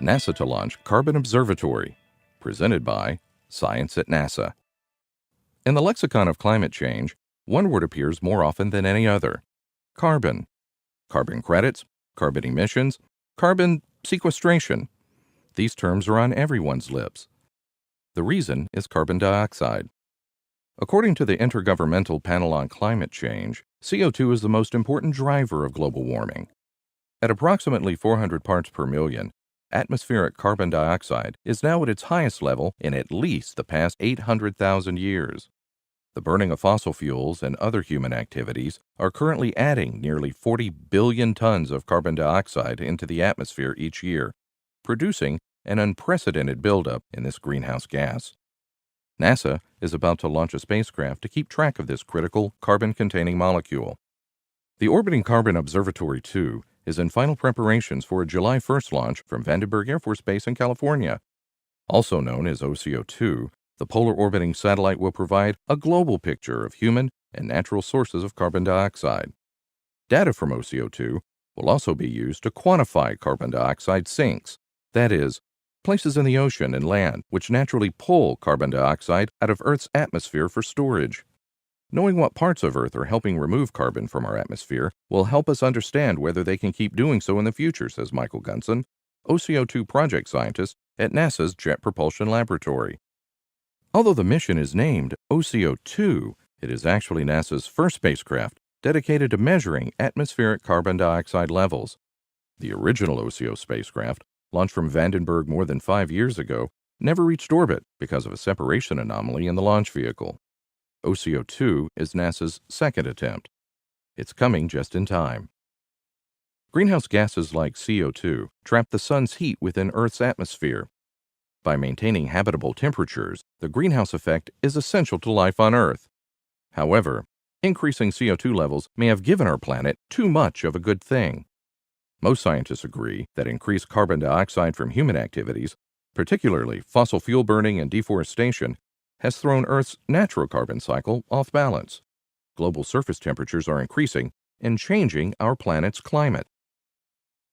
NASA to launch Carbon Observatory, presented by Science at NASA. In the lexicon of climate change, one word appears more often than any other: carbon. Carbon credits, carbon emissions, carbon sequestration. These terms are on everyone's lips. The reason is carbon dioxide. According to the Intergovernmental Panel on Climate Change, CO2 is the most important driver of global warming. At approximately 400 parts per million, atmospheric carbon dioxide is now at its highest level in at least the past 800,000 years. The burning of fossil fuels and other human activities are currently adding nearly 40 billion tons of carbon dioxide into the atmosphere each year, producing an unprecedented buildup in this greenhouse gas. NASA is about to launch a spacecraft to keep track of this critical carbon-containing molecule. The Orbiting Carbon Observatory 2 is in final preparations for a July 1st launch from Vandenberg Air Force Base in California. Also known as OCO2, the Polar Orbiting Satellite will provide a global picture of human and natural sources of carbon dioxide. Data from OCO2 will also be used to quantify carbon dioxide sinks, that is, places in the ocean and land which naturally pull carbon dioxide out of Earth's atmosphere for storage. Knowing what parts of Earth are helping remove carbon from our atmosphere will help us understand whether they can keep doing so in the future, says Michael Gunson, OCO2 project scientist at NASA's Jet Propulsion Laboratory. Although the mission is named OCO2, it is actually NASA's first spacecraft dedicated to measuring atmospheric carbon dioxide levels. The original OCO spacecraft, launched from Vandenberg more than 5 years ago, never reached orbit because of a separation anomaly in the launch vehicle. OCO2 is NASA's second attempt. It's coming just in time. Greenhouse gases like CO2 trap the sun's heat within Earth's atmosphere. By maintaining habitable temperatures, the greenhouse effect is essential to life on Earth. However, increasing CO2 levels may have given our planet too much of a good thing. Most scientists agree that increased carbon dioxide from human activities, particularly fossil fuel burning and deforestation, has thrown Earth's natural carbon cycle off balance. Global surface temperatures are increasing and changing our planet's climate.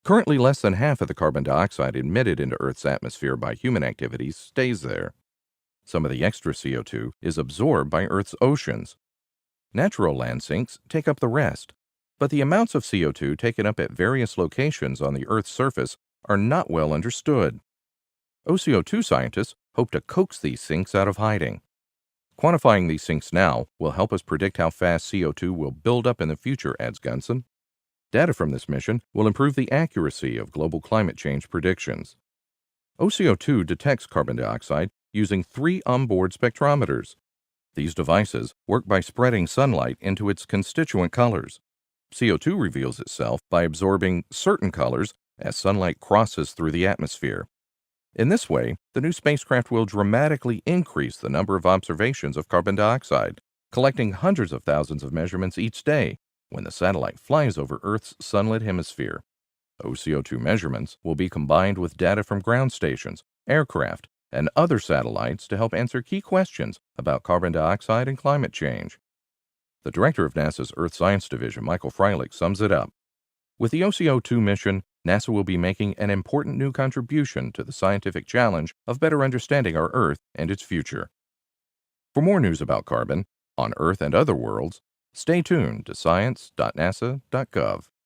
Currently, less than half of the carbon dioxide emitted into Earth's atmosphere by human activities stays there. Some of the extra CO2 is absorbed by Earth's oceans. Natural land sinks take up the rest, but the amounts of CO2 taken up at various locations on the Earth's surface are not well understood. OCO2 scientists hope to coax these sinks out of hiding. Quantifying these sinks now will help us predict how fast CO2 will build up in the future, adds Gunson. Data from this mission will improve the accuracy of global climate change predictions. OCO2 detects carbon dioxide using 3 onboard spectrometers. These devices work by spreading sunlight into its constituent colors. CO2 reveals itself by absorbing certain colors as sunlight crosses through the atmosphere. In this way, the new spacecraft will dramatically increase the number of observations of carbon dioxide, collecting hundreds of thousands of measurements each day when the satellite flies over Earth's sunlit hemisphere. OCO2 measurements will be combined with data from ground stations, aircraft, and other satellites to help answer key questions about carbon dioxide and climate change. The director of NASA's Earth Science Division, Michael Freilich, sums it up. With the OCO2 mission, NASA will be making an important new contribution to the scientific challenge of better understanding our Earth and its future. For more news about carbon, on Earth and other worlds, stay tuned to science.nasa.gov.